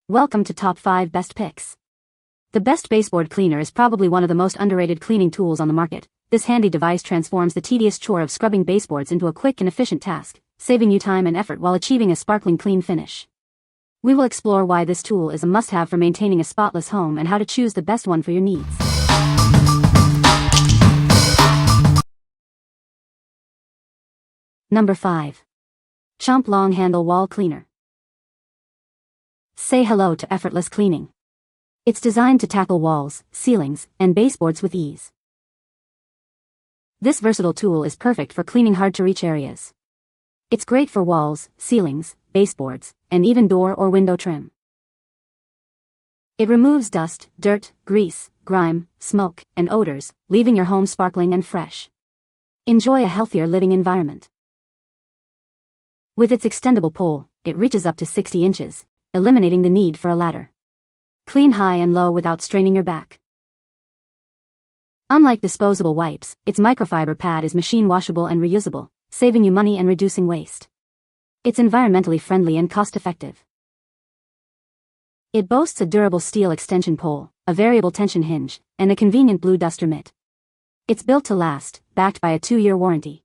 Welcome to Top 5 Best Picks. The best baseboard cleaner is probably one of the most underrated cleaning tools on the market. This handy device transforms the tedious chore of scrubbing baseboards into a quick and efficient task, saving you time and effort while achieving a sparkling clean finish. We will explore why this tool is a must-have for maintaining a spotless home and how to choose the best one for your needs. Number 5. CHOMP Long Handle Wall Cleaner. Say hello to effortless cleaning. It's designed to tackle walls, ceilings, and baseboards with ease. This versatile tool is perfect for cleaning hard-to-reach areas. It's great for walls, ceilings, baseboards, and even door or window trim. It removes dust, dirt, grease, grime, smoke, and odors, leaving your home sparkling and fresh. Enjoy a healthier living environment. With its extendable pole, it reaches up to 60 inches, eliminating the need for a ladder. Clean high and low without straining your back. Unlike disposable wipes, its microfiber pad is machine washable and reusable, saving you money and reducing waste. It's environmentally friendly and cost-effective. It boasts a durable steel extension pole, a variable tension hinge, and a convenient blue duster mitt. It's built to last, backed by a 2-year warranty.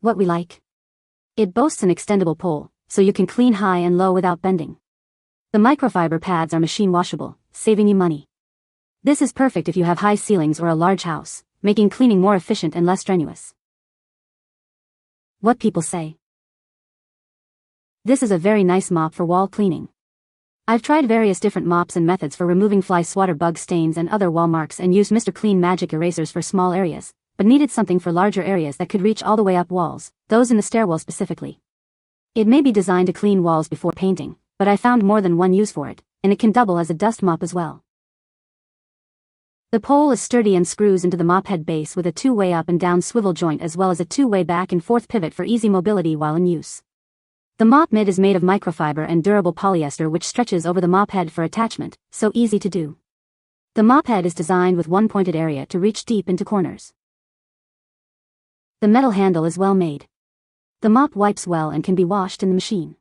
What we like? It boasts an extendable pole, so you can clean high and low without bending. The microfiber pads are machine washable, saving you money. This is perfect if you have high ceilings or a large house, making cleaning more efficient and less strenuous. What people say. This is a very nice mop for wall cleaning. I've tried various different mops and methods for removing fly swatter bug stains and other wall marks and used Mr. Clean magic erasers for small areas, but needed something for larger areas that could reach all the way up walls, those in the stairwell specifically. It may be designed to clean walls before painting, but I found more than one use for it, and it can double as a dust mop as well. The pole is sturdy and screws into the mop head base with a 2-way up and down swivel joint as well as a 2-way back and forth pivot for easy mobility while in use. The mop mitt is made of microfiber and durable polyester which stretches over the mop head for attachment, so easy to do. The mop head is designed with one pointed area to reach deep into corners. The metal handle is well made. The mop wipes well and can be washed in the machine.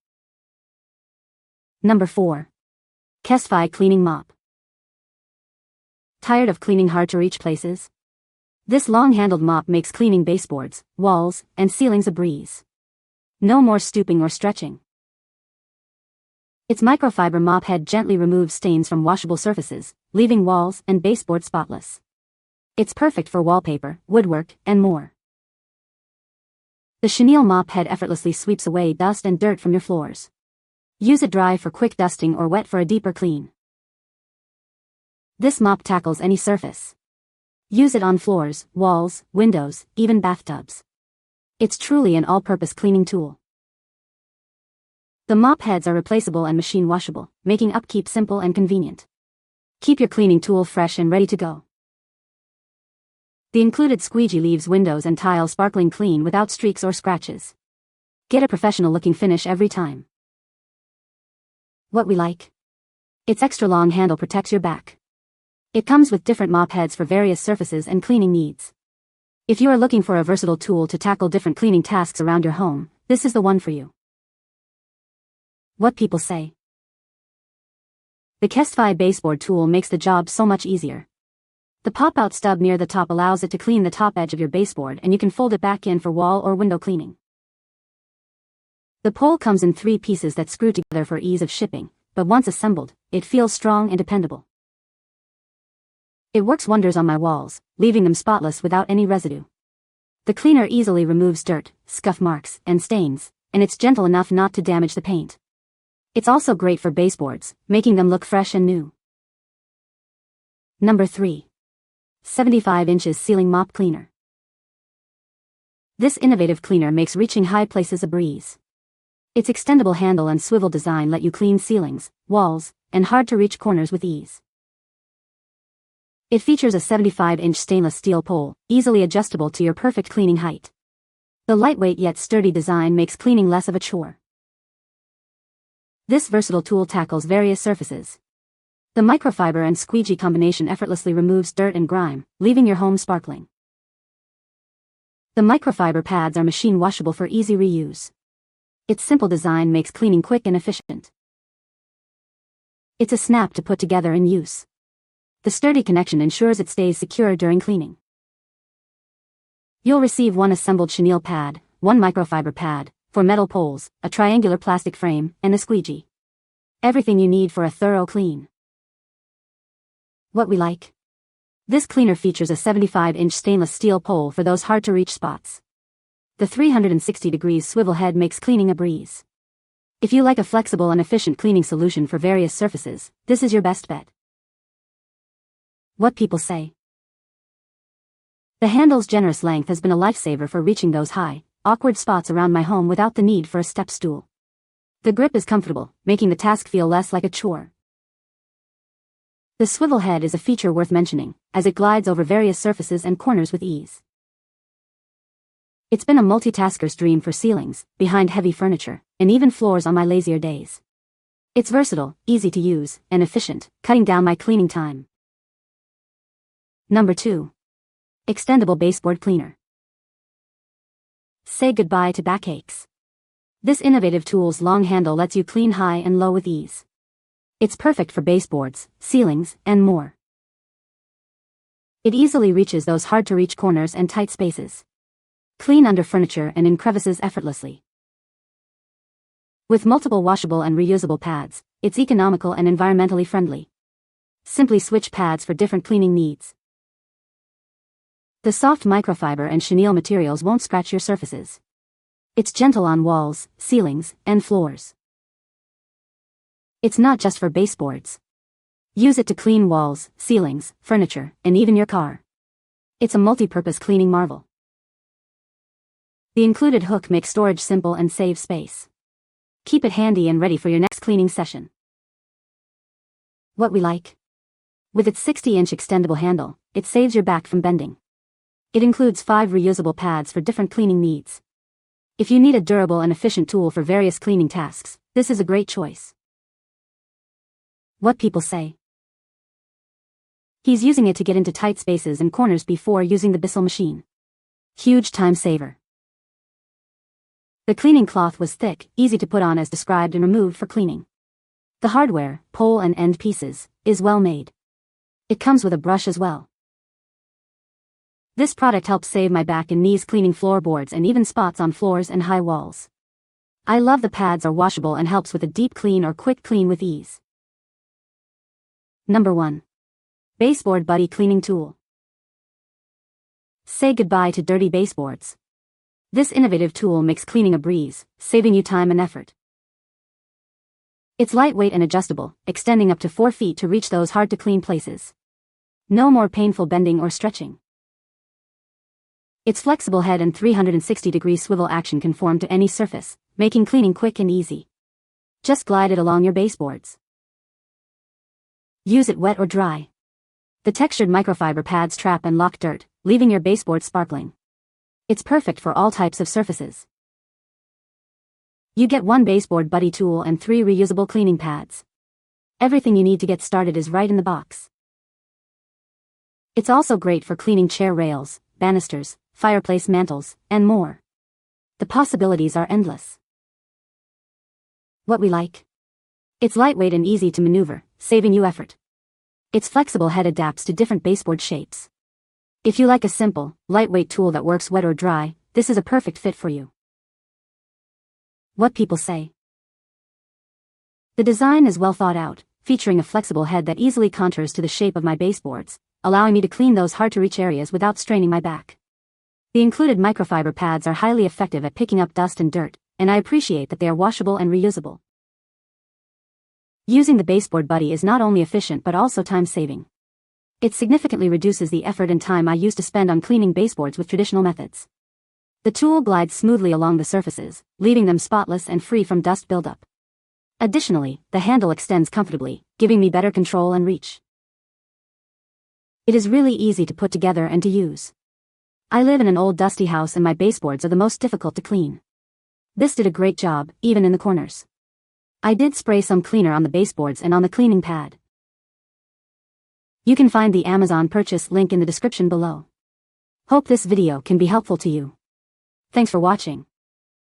Number 4. Qaestfy Cleaning Mop. Tired of cleaning hard-to-reach places? This long-handled mop makes cleaning baseboards, walls, and ceilings a breeze. No more stooping or stretching. Its microfiber mop head gently removes stains from washable surfaces, leaving walls and baseboards spotless. It's perfect for wallpaper, woodwork, and more. The chenille mop head effortlessly sweeps away dust and dirt from your floors. Use it dry for quick dusting or wet for a deeper clean. This mop tackles any surface. Use it on floors, walls, windows, even bathtubs. It's truly an all-purpose cleaning tool. The mop heads are replaceable and machine washable, making upkeep simple and convenient. Keep your cleaning tool fresh and ready to go. The included squeegee leaves windows and tile sparkling clean without streaks or scratches. Get a professional-looking finish every time. What we like? Its extra long handle protects your back. It comes with different mop heads for various surfaces and cleaning needs. If you are looking for a versatile tool to tackle different cleaning tasks around your home, this is the one for you. What people say. The Qaestfy baseboard tool makes the job so much easier. The pop-out stub near the top allows it to clean the top edge of your baseboard and you can fold it back in for wall or window cleaning. The pole comes in 3 pieces that screw together for ease of shipping, but once assembled, it feels strong and dependable. It works wonders on my walls, leaving them spotless without any residue. The cleaner easily removes dirt, scuff marks, and stains, and it's gentle enough not to damage the paint. It's also great for baseboards, making them look fresh and new. Number 3. 75 inches Ceiling Mop Cleaner. This innovative cleaner makes reaching high places a breeze. Its extendable handle and swivel design let you clean ceilings, walls, and hard-to-reach corners with ease. It features a 75-inch stainless steel pole, easily adjustable to your perfect cleaning height. The lightweight yet sturdy design makes cleaning less of a chore. This versatile tool tackles various surfaces. The microfiber and squeegee combination effortlessly removes dirt and grime, leaving your home sparkling. The microfiber pads are machine washable for easy reuse. Its simple design makes cleaning quick and efficient. It's a snap to put together in use. The sturdy connection ensures it stays secure during cleaning. You'll receive one assembled chenille pad, one microfiber pad, 4 metal poles, a triangular plastic frame, and a squeegee. Everything you need for a thorough clean. What we like? This cleaner features a 75-inch stainless steel pole for those hard-to-reach spots. The 360-degree swivel head makes cleaning a breeze. If you like a flexible and efficient cleaning solution for various surfaces, this is your best bet. What people say. The handle's generous length has been a lifesaver for reaching those high, awkward spots around my home without the need for a step stool. The grip is comfortable, making the task feel less like a chore. The swivel head is a feature worth mentioning, as it glides over various surfaces and corners with ease. It's been a multitasker's dream for ceilings, behind heavy furniture, and even floors on my lazier days. It's versatile, easy to use, and efficient, cutting down my cleaning time. Number 2. Extendable Baseboard Cleaner. Say goodbye to backaches. This innovative tool's long handle lets you clean high and low with ease. It's perfect for baseboards, ceilings, and more. It easily reaches those hard-to-reach corners and tight spaces. Clean under furniture and in crevices effortlessly. With multiple washable and reusable pads, it's economical and environmentally friendly. Simply switch pads for different cleaning needs. The soft microfiber and chenille materials won't scratch your surfaces. It's gentle on walls, ceilings, and floors. It's not just for baseboards. Use it to clean walls, ceilings, furniture, and even your car. It's a multi-purpose cleaning marvel. The included hook makes storage simple and saves space. Keep it handy and ready for your next cleaning session. What we like? With its 60-inch extendable handle, it saves your back from bending. It includes 5 reusable pads for different cleaning needs. If you need a durable and efficient tool for various cleaning tasks, this is a great choice. What people say. He's using it to get into tight spaces and corners before using the Bissell machine. Huge time saver. The cleaning cloth was thick, easy to put on as described and removed for cleaning. The hardware, pole and end pieces, is well made. It comes with a brush as well. This product helps save my back and knees cleaning floorboards and even spots on floors and high walls. I love the pads are washable and helps with a deep clean or quick clean with ease. Number 1. Baseboard Buddy Cleaning Tool. Say goodbye to dirty baseboards. This innovative tool makes cleaning a breeze, saving you time and effort. It's lightweight and adjustable, extending up to 4 feet to reach those hard-to-clean places. No more painful bending or stretching. Its flexible head and 360-degree swivel action conform to any surface, making cleaning quick and easy. Just glide it along your baseboards. Use it wet or dry. The textured microfiber pads trap and lock dirt, leaving your baseboard sparkling. It's perfect for all types of surfaces. You get 1 baseboard buddy tool and 3 reusable cleaning pads. Everything you need to get started is right in the box. It's also great for cleaning chair rails, banisters, fireplace mantles, and more. The possibilities are endless. What we like? It's lightweight and easy to maneuver, saving you effort. Its flexible head adapts to different baseboard shapes. If you like a simple, lightweight tool that works wet or dry, this is a perfect fit for you. What people say. The design is well thought out, featuring a flexible head that easily contours to the shape of my baseboards, allowing me to clean those hard-to-reach areas without straining my back. The included microfiber pads are highly effective at picking up dust and dirt, and I appreciate that they are washable and reusable. Using the Baseboard Buddy is not only efficient but also time-saving. It significantly reduces the effort and time I used to spend on cleaning baseboards with traditional methods. The tool glides smoothly along the surfaces, leaving them spotless and free from dust buildup. Additionally, the handle extends comfortably, giving me better control and reach. It is really easy to put together and to use. I live in an old dusty house and my baseboards are the most difficult to clean. This did a great job, even in the corners. I did spray some cleaner on the baseboards and on the cleaning pad. You can find the Amazon purchase link in the description below. Hope this video can be helpful to you. Thanks for watching.